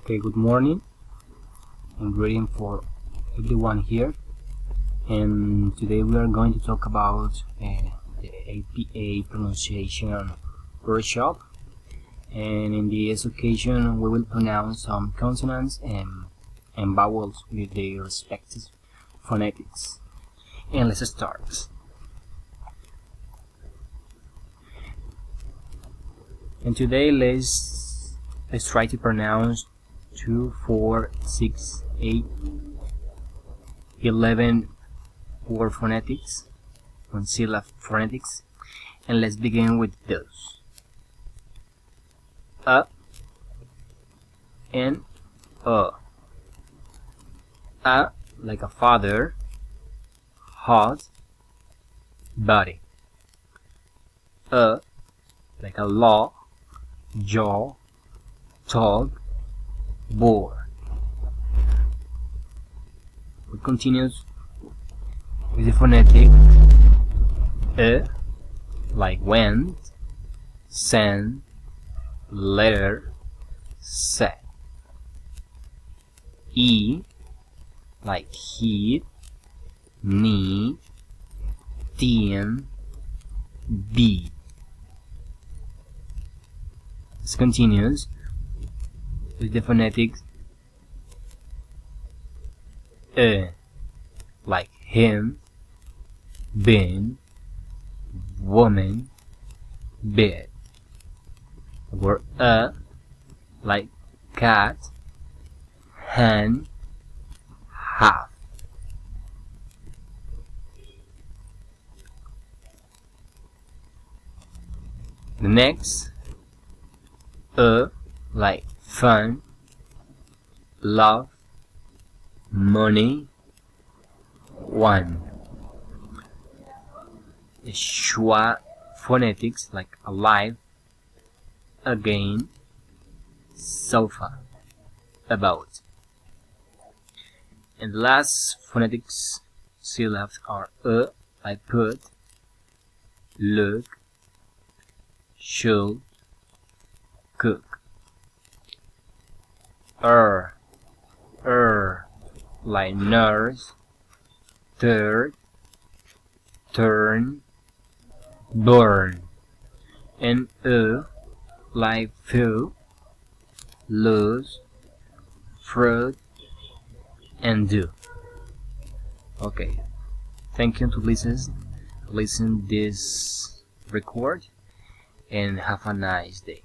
Okay, good morning and greeting for everyone here. And today we are going to talk about the IPA pronunciation workshop. And in this occasion, we will pronounce some consonants and vowels with their respective phonetics. And let's start. And today let's try to pronounce 2, 4, 6, 8, 11 word phonetics, one syllable phonetics, and let's begin with those. A and A. A like a father, hot, body. A like a law, jaw, dog, board. We continue with the phonetic like went, send, letter, set. E like heat, need, thin, beat. This continues with the phonetics like him, been, woman, bed. Word like cat, hand, half. The next like fun, love, money, one. The schwa phonetics like alive, again, sofa, about. And the last phonetics syllables are like put, look, should, cook. Like nurse, third, turn, burn. And like fill, lose, fruit, and do. Okay, thank you to listen this record and have a nice day.